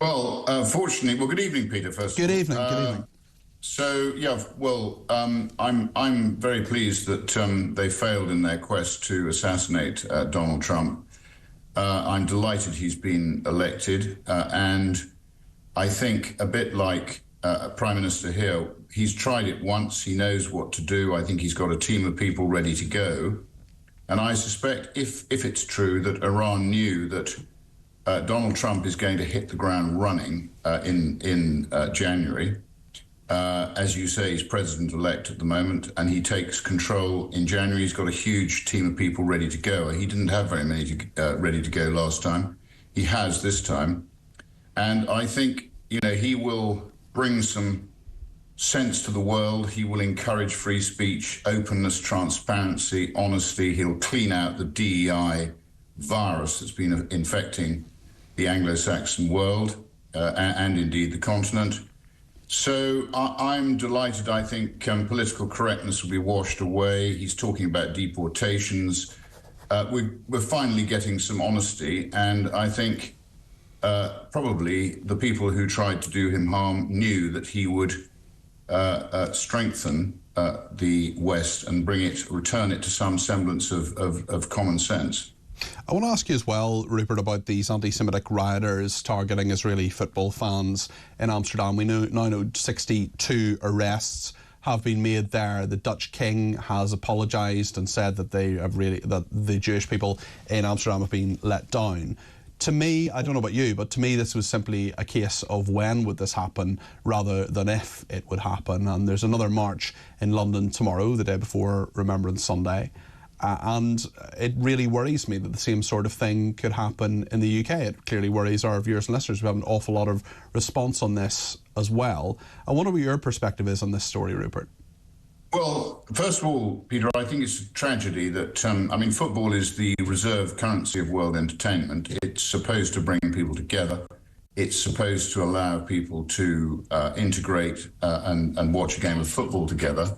Well, fortunately, well, good evening, Peter. First, good evening. Good evening. So, yeah, well, I'm very pleased that they failed in their quest to assassinate Donald Trump. I'm delighted he's been elected, and I think a bit like Prime Minister here, he's tried it once. He knows what to do. I think he's got a team of people ready to go, and I suspect if it's true that Iran knew that Donald Trump is going to hit the ground running in January. As you say, he's president-elect at the moment, and he takes control in January. He's got a huge team of people ready to go. He didn't have very many ready to go last time. He has this time. And I think, he will bring some sense to the world. He will encourage free speech, openness, transparency, honesty. He'll clean out the DEI virus that's been infecting the Anglo-Saxon world and indeed the continent. So I'm delighted. I think political correctness will be washed away. He's talking about deportations. We're finally getting some honesty, and I think probably the people who tried to do him harm knew that he would strengthen the West and return it to some semblance of common sense. I want to ask you as well, Rupert, about these anti-Semitic rioters targeting Israeli football fans in Amsterdam. We now know 62 arrests have been made there. The Dutch king has apologised and said that that the Jewish people in Amsterdam have been let down. To me, I don't know about you, but to me this was simply a case of when would this happen rather than if it would happen. And there's another march in London tomorrow, the day before Remembrance Sunday. And it really worries me that the same sort of thing could happen in the UK. It clearly worries our viewers and listeners. We have an awful lot of response on this as well. I wonder what your perspective is on this story, Rupert. Well, first of all, Peter, I think it's a tragedy that, football is the reserve currency of world entertainment. It's supposed to bring people together. It's supposed to allow people to integrate and watch a game of football together.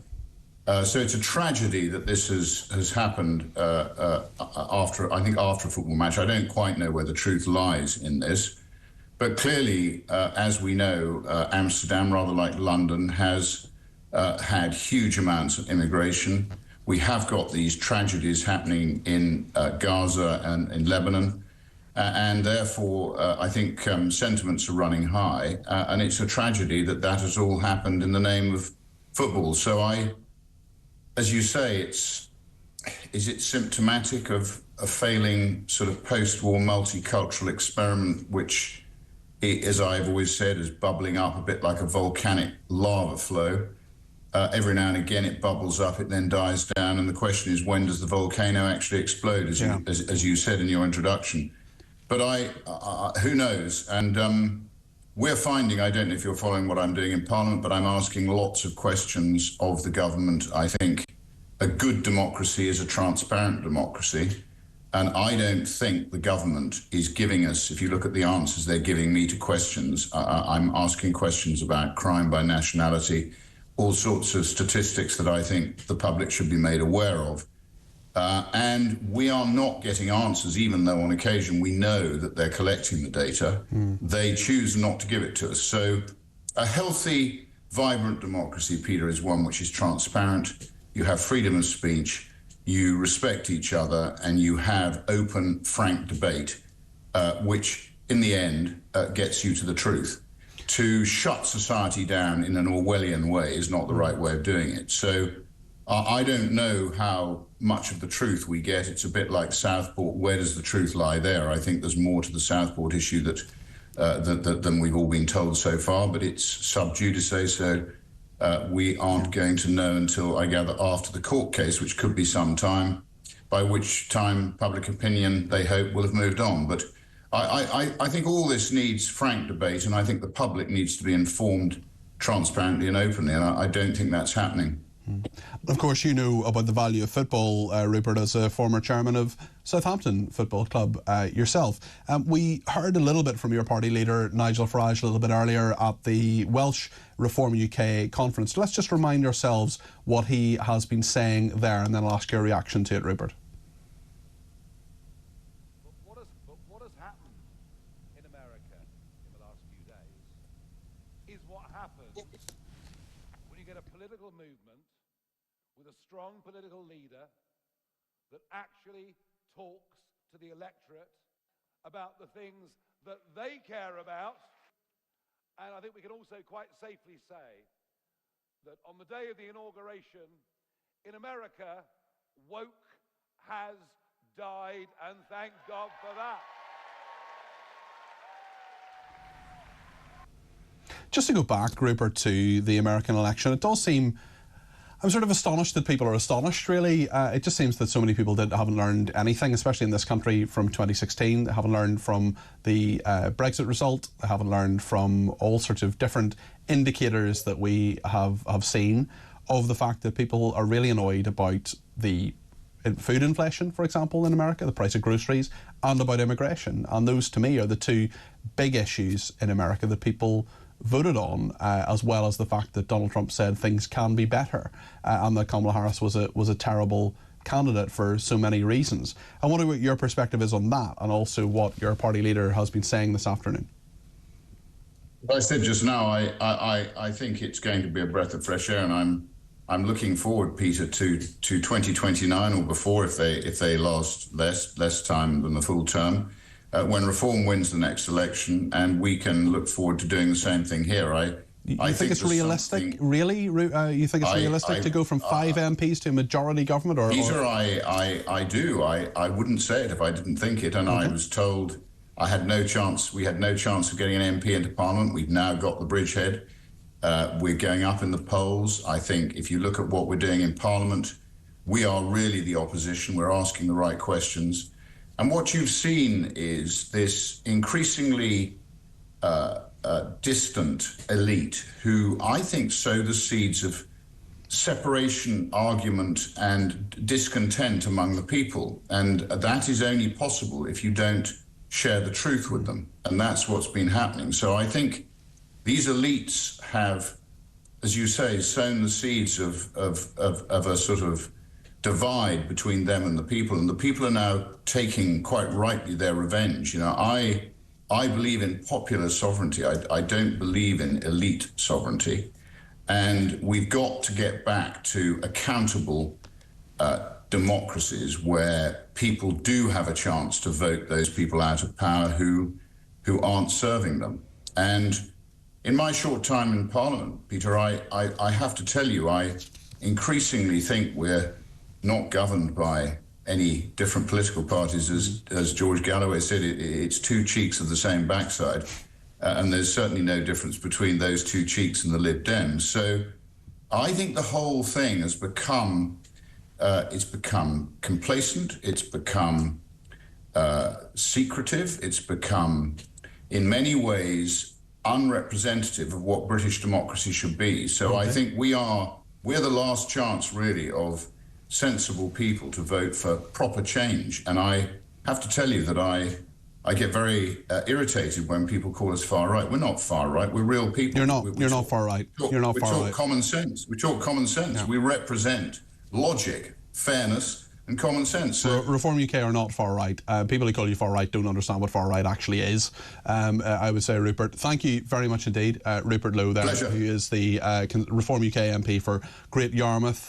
So it's a tragedy that this has happened after a football match. I don't quite know where the truth lies in this. But clearly, as we know, Amsterdam, rather like London, has had huge amounts of immigration. We have got these tragedies happening in Gaza and in Lebanon. And therefore, I think sentiments are running high. And it's a tragedy that has all happened in the name of football. So as you say, is it symptomatic of a failing sort of post-war multicultural experiment, which, as I've always said, is bubbling up a bit like a volcanic lava flow? Every now and again it bubbles up, it then dies down, and the question is, when does the volcano actually explode, as you said in your introduction? But who knows? And we're finding, I don't know if you're following what I'm doing in Parliament, but I'm asking lots of questions of the government. I think a good democracy is a transparent democracy. And I don't think the government is giving us, if you look at the answers they're giving me to questions, I'm asking questions about crime by nationality, all sorts of statistics that I think the public should be made aware of. And we are not getting answers, even though on occasion we know that they're collecting the data. They choose not to give it to us. So a healthy, vibrant democracy, Peter, is one which is transparent. You have freedom of speech, you respect each other, and you have open, frank debate, which in the end gets you to the truth. To shut society down in an Orwellian way is not the right way of doing it. So I don't know how much of the truth we get. It's a bit like Southport. Where does the truth lie there? I think there's more to the Southport issue than we've all been told so far, but it's sub judice, so we aren't going to know until, I gather, after the court case, which could be some time, by which time public opinion, they hope, will have moved on. But I think all this needs frank debate, and I think the public needs to be informed transparently and openly, and I don't think that's happening. Of course, you know about the value of football, Rupert, as a former chairman of Southampton Football Club yourself. We heard a little bit from your party leader, Nigel Farage, a little bit earlier at the Welsh Reform UK conference. Let's just remind ourselves what he has been saying there, and then I'll ask your reaction to it, Rupert. What has happened in America in the last few what happens when you get a political movement with a strong political leader that actually talks to the electorate about the things that they care about. And I think we can also quite safely say that on the day of the inauguration in America, woke has died, and thank God for that. Just to go back, Rupert, to the American election, it does seem, I'm sort of astonished that people are astonished, really. It just seems that so many people haven't learned anything, especially in this country, from 2016. They haven't learned from the Brexit result. They haven't learned from all sorts of different indicators that we have seen of the fact that people are really annoyed about the food inflation, for example, in America, the price of groceries, and about immigration. And those, to me, are the two big issues in America that people voted on, as well as the fact that Donald Trump said things can be better, and that Kamala Harris was a terrible candidate for so many reasons. I wonder what your perspective is on that, and also what your party leader has been saying this afternoon. Well, I said just now, I think it's going to be a breath of fresh air, and I'm looking forward, Peter, to 2029 or before, if they last less time than the full term, when Reform wins the next election, and we can look forward to doing the same thing here. I think it's realistic, really? You think it's realistic to go from 5 MPs to a majority government? Peter, I do. I wouldn't say it if I didn't think it, and I was told I had no chance. We had no chance of getting an MP into Parliament. We've now got the bridgehead. We're going up in the polls. I think if you look at what we're doing in Parliament, we are really the opposition. We're asking the right questions. And what you've seen is this increasingly distant elite who I think sow the seeds of separation, argument, and discontent among the people. And that is only possible if you don't share the truth with them. And that's what's been happening. So I think these elites have, as you say, sown the seeds of a sort of divide between them and the people are now taking, quite rightly, their revenge. You know, I believe in popular sovereignty. I don't believe in elite sovereignty, and we've got to get back to accountable democracies where people do have a chance to vote those people out of power who aren't serving them. And in my short time in Parliament, Peter, I have to tell you, I increasingly think we're not governed by any different political parties. As George Galloway said, it's two cheeks of the same backside. And there's certainly no difference between those two cheeks and the Lib Dems. So I think the whole thing has become, it's become complacent, it's become secretive, it's become, in many ways, unrepresentative of what British democracy should be. So I think we're the last chance, really, of sensible people to vote for proper change. And I have to tell you that I get very irritated when people call us far right. We're not far right. We're real people. You're not far right. You're not far right. We talk common sense. We talk common sense. Yeah. We represent logic, fairness, and common sense. So Reform UK are not far right. People who call you far right don't understand what far right actually is. I would say, Rupert, thank you very much indeed. Rupert Lowe there, Pleasure. who is the Reform UK MP for Great Yarmouth.